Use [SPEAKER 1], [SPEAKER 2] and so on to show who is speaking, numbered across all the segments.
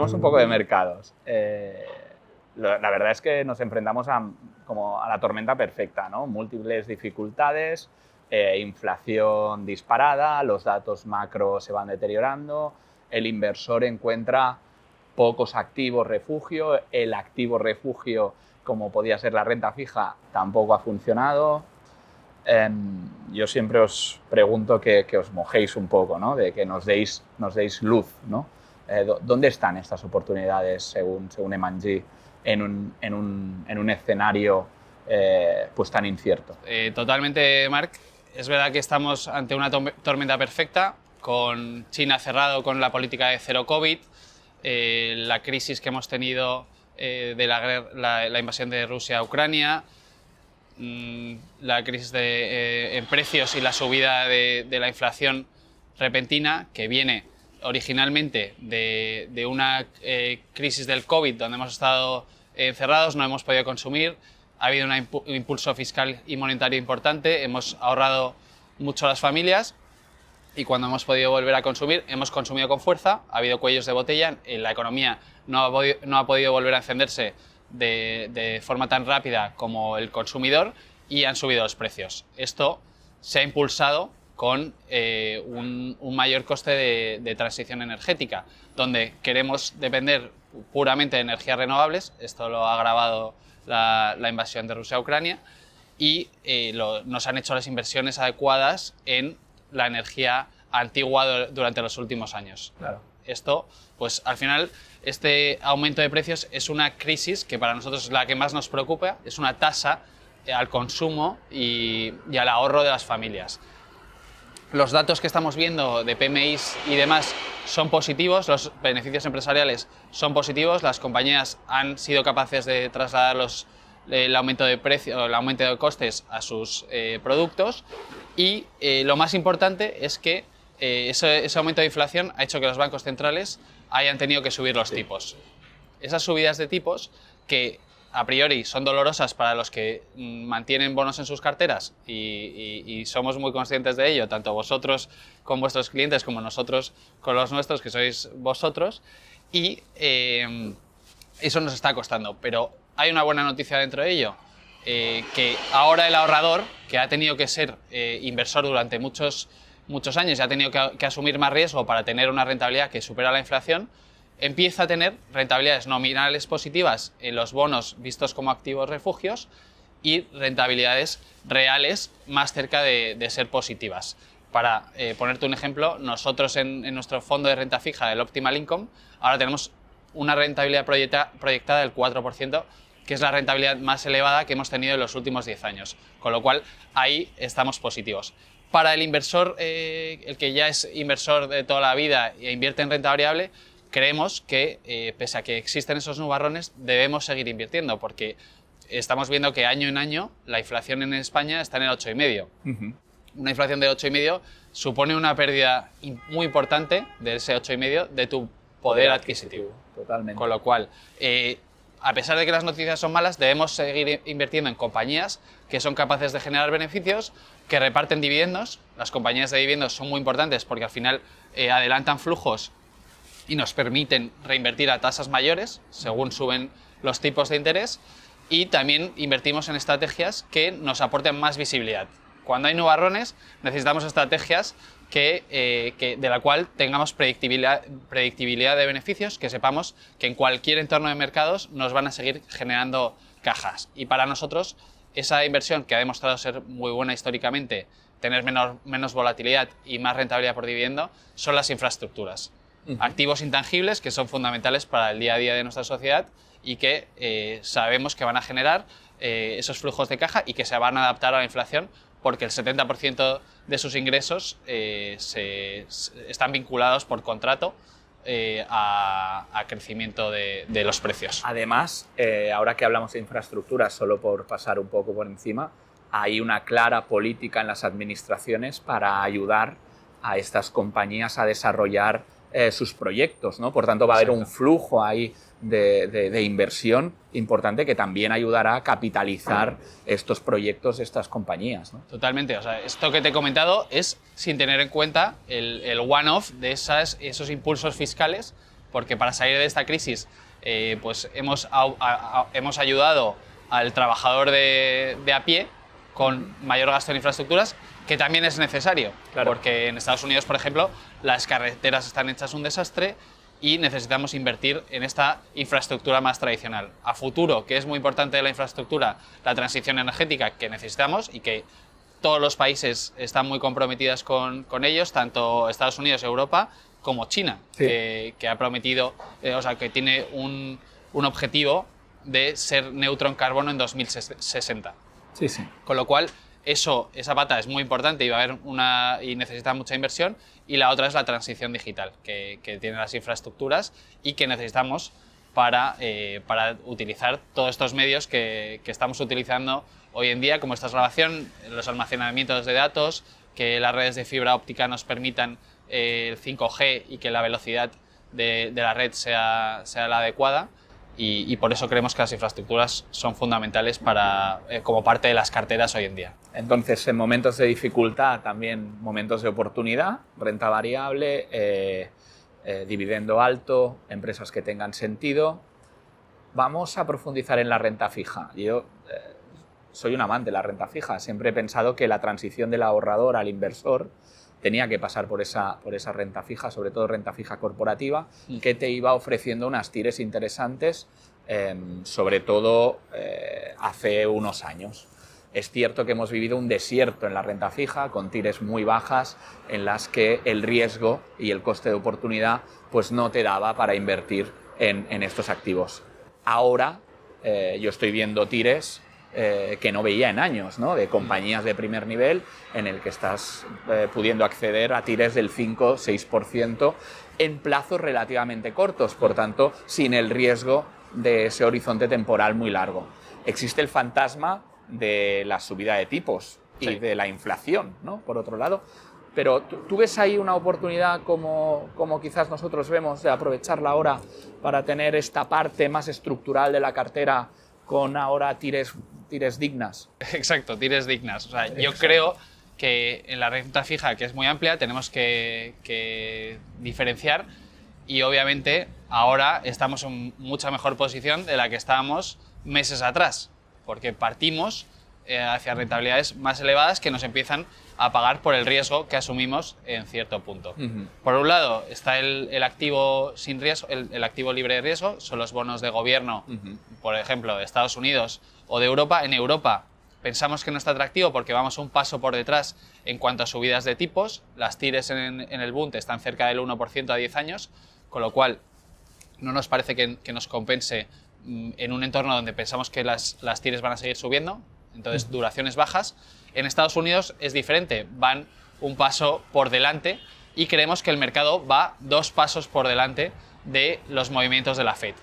[SPEAKER 1] hablamos un poco de mercados. La verdad es que nos enfrentamos como a la tormenta perfecta, ¿no? Múltiples dificultades, inflación disparada, los datos macro se van deteriorando, el inversor encuentra pocos activos refugio, el activo refugio, como podía ser la renta fija, tampoco ha funcionado. Yo siempre os pregunto que os mojéis un poco, ¿no? De que nos deis luz, ¿no? ¿Dónde están estas oportunidades según M&G en un escenario pues tan incierto?
[SPEAKER 2] Totalmente, Marc. Es verdad que estamos ante una tormenta perfecta, con China cerrado con la política de cero COVID, la crisis que hemos tenido de la invasión de Rusia a Ucrania, la crisis en precios y la subida de la inflación repentina, que viene originalmente de una crisis del COVID, donde hemos estado encerrados, no hemos podido consumir, ha habido un impulso fiscal y monetario importante, hemos ahorrado mucho las familias y cuando hemos podido volver a consumir, hemos consumido con fuerza, ha habido cuellos de botella, la economía no ha podido volver a encenderse de forma tan rápida como el consumidor y han subido los precios. Esto se ha impulsado con un mayor coste de transición energética, donde queremos depender puramente de energías renovables, esto lo ha agravado la invasión de Rusia a Ucrania, y nos han hecho las inversiones adecuadas en la energía antigua durante los últimos años.
[SPEAKER 1] Claro.
[SPEAKER 2] Esto, pues al final, este aumento de precios es una crisis que para nosotros es la que más nos preocupa, es una tasa al consumo y al ahorro de las familias. Los datos que estamos viendo de PMIs y demás son positivos, los beneficios empresariales son positivos, las compañías han sido capaces de trasladar el aumento de precio, el aumento de costes a sus productos y lo más importante es que ese aumento de inflación ha hecho que los bancos centrales hayan tenido que subir los tipos. Esas subidas de tipos que a priori son dolorosas para los que mantienen bonos en sus carteras y somos muy conscientes de ello, tanto vosotros con vuestros clientes como nosotros con los nuestros, que sois vosotros, y eso nos está costando. Pero hay una buena noticia dentro de ello, que ahora el ahorrador, que ha tenido que ser inversor durante muchos años y ha tenido que asumir más riesgo para tener una rentabilidad que supera la inflación, empieza a tener rentabilidades nominales positivas en los bonos vistos como activos refugios y rentabilidades reales más cerca de ser positivas. Para ponerte un ejemplo, nosotros en nuestro fondo de renta fija del Optimal Income ahora tenemos una rentabilidad proyectada del 4%, que es la rentabilidad más elevada que hemos tenido en los últimos 10 años, con lo cual ahí estamos positivos. Para el inversor, el que ya es inversor de toda la vida e invierte en renta variable, creemos que, pese a que existen esos nubarrones, debemos seguir invirtiendo, porque estamos viendo que año en año la inflación en España está en el 8,5%. Una inflación de 8,5% supone una pérdida muy importante de ese 8,5% de tu poder adquisitivo.
[SPEAKER 1] Totalmente.
[SPEAKER 2] Con lo cual, a pesar de que las noticias son malas, debemos seguir invirtiendo en compañías que son capaces de generar beneficios, que reparten dividendos. Las compañías de dividendos son muy importantes porque al final adelantan flujos y nos permiten reinvertir a tasas mayores según suben los tipos de interés, y también invertimos en estrategias que nos aporten más visibilidad. Cuando hay nubarrones necesitamos estrategias de la cual tengamos predictibilidad de beneficios, que sepamos que en cualquier entorno de mercados nos van a seguir generando cajas. Y para nosotros esa inversión, que ha demostrado ser muy buena históricamente, tener menos volatilidad y más rentabilidad por dividendo, son las infraestructuras. Activos intangibles que son fundamentales para el día a día de nuestra sociedad y que sabemos que van a generar esos flujos de caja y que se van a adaptar a la inflación, porque el 70% de sus ingresos están vinculados por contrato a crecimiento de los precios.
[SPEAKER 1] Además, ahora que hablamos de infraestructuras, solo por pasar un poco por encima, hay una clara política en las administraciones para ayudar a estas compañías a desarrollar sus proyectos, ¿no? Por tanto, va a haber un flujo ahí de inversión importante que también ayudará a capitalizar estos proyectos de estas compañías, ¿no?
[SPEAKER 2] Totalmente. O sea, esto que te he comentado es sin tener en cuenta el one-off de esos impulsos fiscales porque para salir de esta crisis pues hemos ayudado al trabajador de a pie con mayor gasto en infraestructuras, que también es necesario,
[SPEAKER 1] Claro.
[SPEAKER 2] porque en Estados Unidos, por ejemplo, las carreteras están hechas un desastre y necesitamos invertir en esta infraestructura más tradicional. A futuro, que es muy importante de la infraestructura, la transición energética que necesitamos y que todos los países están muy comprometidos con ellos, tanto Estados Unidos, Europa, como China,
[SPEAKER 1] Sí.
[SPEAKER 2] que ha prometido, que tiene un objetivo de ser neutro en carbono en 2060.
[SPEAKER 1] Sí, sí.
[SPEAKER 2] Con lo cual, esa pata es muy importante y va a haber y necesita mucha inversión. Y la otra es la transición digital, que tiene las infraestructuras y que necesitamos para utilizar todos estos medios que estamos utilizando hoy en día, como esta grabación, los almacenamientos de datos, que las redes de fibra óptica nos permitan el 5G y que la velocidad de la red sea la adecuada. Y por eso creemos que las infraestructuras son fundamentales como parte de las carteras hoy en día.
[SPEAKER 1] Entonces, en momentos de dificultad, también momentos de oportunidad, renta variable, dividendo alto, empresas que tengan sentido. Vamos a profundizar en la renta fija. Yo soy un amante de la renta fija. Siempre he pensado que la transición del ahorrador al inversor tenía que pasar por esa renta fija, sobre todo renta fija corporativa, que te iba ofreciendo unas tires interesantes, sobre todo hace unos años. Es cierto que hemos vivido un desierto en la renta fija, con tires muy bajas, en las que el riesgo y el coste de oportunidad pues no te daba para invertir en estos activos. Ahora yo estoy viendo tires que no veía en años, ¿no? De compañías de primer nivel en el que estás pudiendo acceder a tires del 5-6% en plazos relativamente cortos, por tanto, sin el riesgo de ese horizonte temporal muy largo. Existe el fantasma de la subida de tipos y de la inflación, ¿no? Por otro lado, pero ¿tú ves ahí una oportunidad como quizás nosotros vemos de aprovecharla ahora para tener esta parte más estructural de la cartera con ahora tires dignas?
[SPEAKER 2] Exacto, tires dignas. O sea, yo creo que en la renta fija, que es muy amplia, tenemos que diferenciar y obviamente ahora estamos en mucha mejor posición de la que estábamos meses atrás, porque partimos hacia rentabilidades más elevadas que nos empiezan a pagar por el riesgo que asumimos en cierto punto. Por un lado está el activo sin riesgo, el activo libre de riesgo, son los bonos de gobierno, por ejemplo, de Estados Unidos o de Europa. En Europa pensamos que no está atractivo porque vamos un paso por detrás en cuanto a subidas de tipos. Las tires en el Bund están cerca del 1% a 10 años, con lo cual no nos parece que nos compense en un entorno donde pensamos que las tires van a seguir subiendo, entonces duraciones bajas. En Estados Unidos es diferente, van un paso por delante y creemos que el mercado va 2 pasos por delante de los movimientos de la Fed.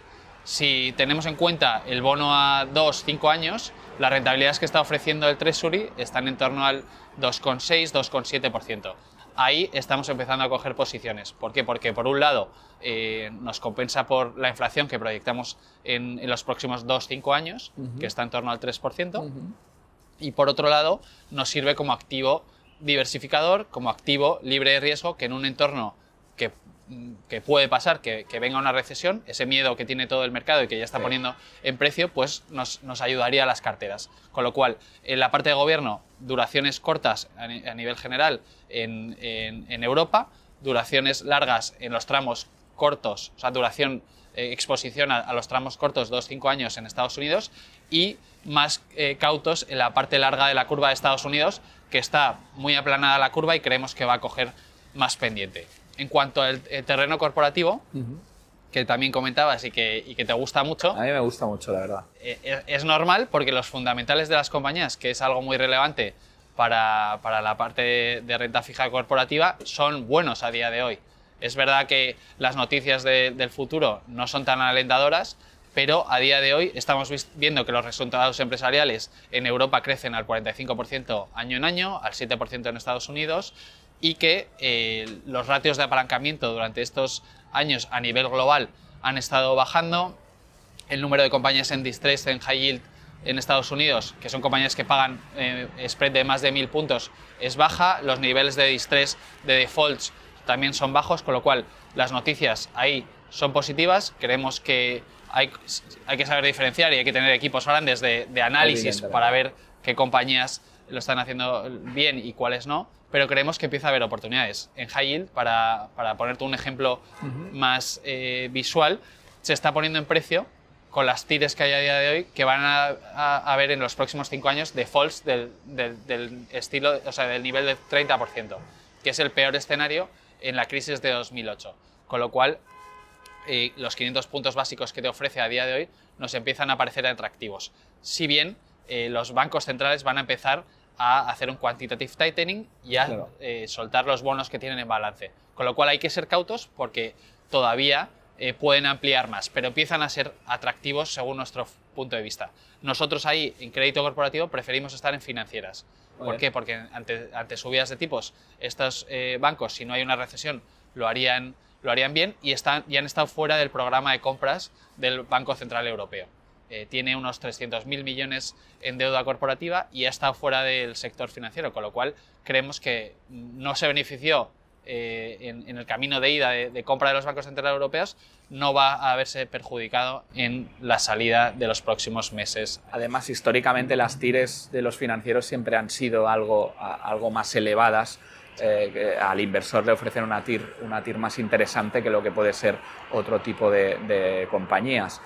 [SPEAKER 2] Si tenemos en cuenta el bono a 2-5 años, las rentabilidades que está ofreciendo el Treasury están en torno al 2,6-2,7%. Ahí estamos empezando a coger posiciones. ¿Por qué? Porque por un lado nos compensa por la inflación que proyectamos en los próximos 2-5 años, que está en torno al 3%, y por otro lado nos sirve como activo diversificador, como activo libre de riesgo, que en un entorno que puede pasar, que venga una recesión, ese miedo que tiene todo el mercado y que ya está poniendo en precio, pues nos ayudaría a las carteras. Con lo cual, en la parte de gobierno, duraciones cortas a nivel general en Europa, duraciones largas en los tramos cortos, o sea, exposición a los tramos cortos 2-5 años en Estados Unidos, y más cautos en la parte larga de la curva de Estados Unidos, que está muy aplanada la curva y creemos que va a coger más pendiente. En cuanto al terreno corporativo, que también comentabas y que te gusta mucho.
[SPEAKER 1] A mí me gusta mucho, la verdad.
[SPEAKER 2] Es normal porque los fundamentales de las compañías, que es algo muy relevante para la parte de renta fija corporativa, son buenos a día de hoy. Es verdad que las noticias del futuro no son tan alentadoras, pero a día de hoy estamos viendo que los resultados empresariales en Europa crecen al 45% año en año, al 7% en Estados Unidos, y que los ratios de apalancamiento durante estos años a nivel global han estado bajando. El número de compañías en distress, en high yield en Estados Unidos, que son compañías que pagan spread de más de 1000 puntos, es baja. Los niveles de distress, de defaults, también son bajos, con lo cual las noticias ahí son positivas. Creemos que hay que saber diferenciar y hay que tener equipos grandes de análisis para ver qué compañías lo están haciendo bien y cuáles no, pero creemos que empieza a haber oportunidades. En High Yield, para ponerte un ejemplo más visual, se está poniendo en precio con las tires que hay a día de hoy, que van a haber en los próximos 5 años defaults del estilo, o sea, del nivel del 30%, que es el peor escenario en la crisis de 2008. Con lo cual, los 500 puntos básicos que te ofrece a día de hoy nos empiezan a parecer atractivos. Si bien los bancos centrales van a empezar a hacer un quantitative tightening y a soltar los bonos que tienen en balance. Con lo cual hay que ser cautos porque todavía pueden ampliar más, pero empiezan a ser atractivos según nuestro punto de vista. Nosotros ahí, en crédito corporativo, preferimos estar en financieras. ¿Por qué? Porque ante subidas de tipos, estos bancos, si no hay una recesión, lo harían bien y han estado fuera del programa de compras del Banco Central Europeo. Tiene unos 300.000 millones en deuda corporativa y ha estado fuera del sector financiero, con lo cual creemos que no se benefició en el camino de ida de compra de los bancos centrales europeos, no va a verse perjudicado en la salida de los próximos meses.
[SPEAKER 1] Además, históricamente las tires de los financieros siempre han sido algo más elevadas. Al inversor le ofrecen una TIR más interesante que lo que puede ser otro tipo de compañías.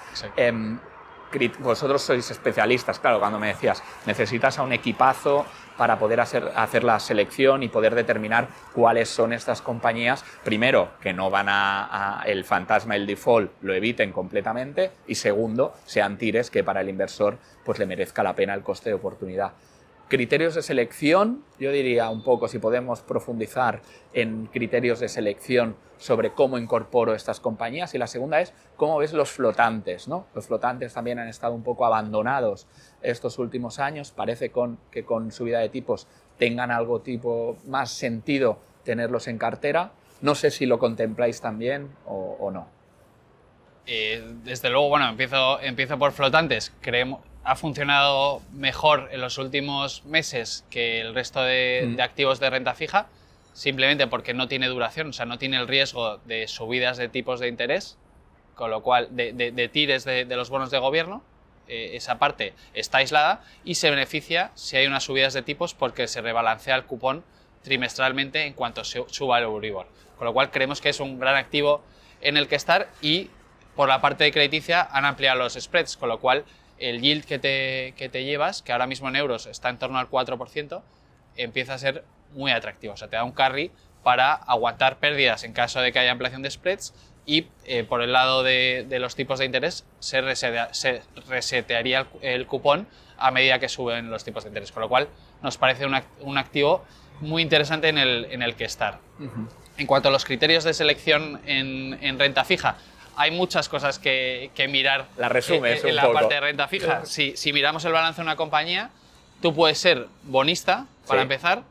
[SPEAKER 1] Vosotros sois especialistas, claro, cuando me decías, necesitas a un equipazo para poder hacer la selección y poder determinar cuáles son estas compañías. Primero, que no van el fantasma, el default, lo eviten completamente. Y segundo, sean tires que para el inversor pues le merezca la pena el coste de oportunidad. Criterios de selección, yo diría un poco, si podemos profundizar en criterios de selección sobre cómo incorporo estas compañías. Y la segunda es, ¿cómo ves los flotantes, ¿no? Los flotantes también han estado un poco abandonados estos últimos años. Parece que con subida de tipos tengan algo más sentido tenerlos en cartera. No sé si lo contempláis también o no.
[SPEAKER 2] Desde luego, bueno, empiezo por flotantes. Ha funcionado mejor en los últimos meses que el resto de activos de renta fija, simplemente porque no tiene duración, o sea, no tiene el riesgo de subidas de tipos de interés, con lo cual, de tires de los bonos de gobierno, esa parte está aislada y se beneficia si hay unas subidas de tipos porque se rebalancea el cupón trimestralmente en cuanto suba el Euribor. Con lo cual, creemos que es un gran activo en el que estar y, por la parte de crediticia, han ampliado los spreads, con lo cual el yield que te llevas, que ahora mismo en euros está en torno al 4%, empieza a ser muy atractivo. O sea, te da un carry para aguantar pérdidas en caso de que haya ampliación de spreads y por el lado de los tipos de interés se resetearía el cupón a medida que suben los tipos de interés. Con lo cual nos parece un activo muy interesante en el que estar. En cuanto a los criterios de selección en renta fija, hay muchas cosas que mirar.
[SPEAKER 1] La resumes
[SPEAKER 2] en la parte de renta fija. Si miramos el balance de una compañía, tú puedes ser bonista, para empezar,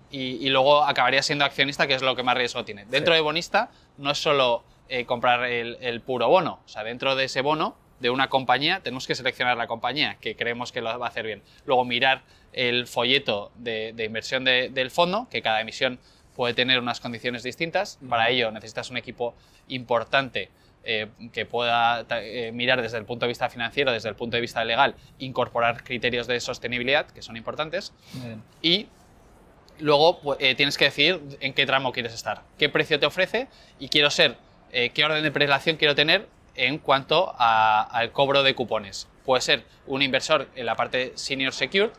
[SPEAKER 2] y luego acabarías siendo accionista, que es lo que más riesgo tiene. Dentro de bonista no es solo comprar el puro bono. O sea, dentro de ese bono de una compañía tenemos que seleccionar la compañía que creemos que lo va a hacer bien. Luego mirar el folleto de inversión del fondo, que cada emisión puede tener unas condiciones distintas. Para ello necesitas un equipo importante que pueda mirar desde el punto de vista financiero, desde el punto de vista legal, incorporar criterios de sostenibilidad, que son importantes. Y luego tienes que decidir en qué tramo quieres estar, qué precio te ofrece y qué orden de prelación quiero tener en cuanto al cobro de cupones. Puede ser un inversor en la parte senior secured,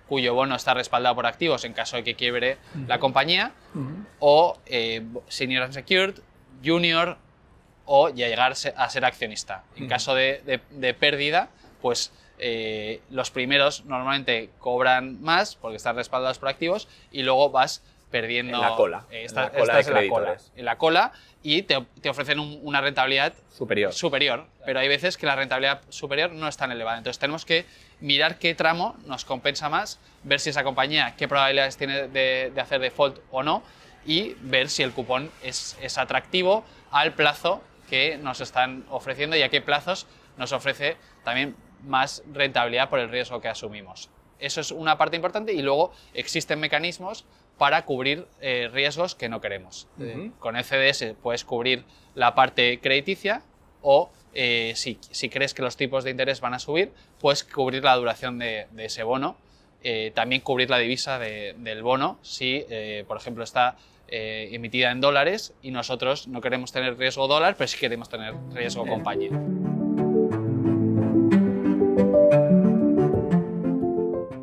[SPEAKER 2] cuyo bono está respaldado por activos en caso de que quiebre la compañía, o senior unsecured, junior, o ya llegar a ser accionista. En caso de pérdida, pues los primeros normalmente cobran más porque están respaldados por activos y luego vas perdiendo.
[SPEAKER 1] En la cola.
[SPEAKER 2] Estás en la cola y te ofrecen una rentabilidad superior. Pero hay veces que la rentabilidad superior no es tan elevada. Entonces tenemos que mirar qué tramo nos compensa más, ver si esa compañía, qué probabilidades tiene de hacer default o no, y ver si el cupón es atractivo al plazo que nos están ofreciendo y a qué plazos nos ofrece también más rentabilidad por el riesgo que asumimos. Eso es una parte importante y luego existen mecanismos para cubrir riesgos que no queremos. Con el CDS puedes cubrir la parte crediticia o si crees que los tipos de interés van a subir, puedes cubrir la duración de ese bono. También cubrir la divisa del bono si, por ejemplo, está emitida en dólares y nosotros no queremos tener riesgo dólar, pero sí queremos tener riesgo compañía.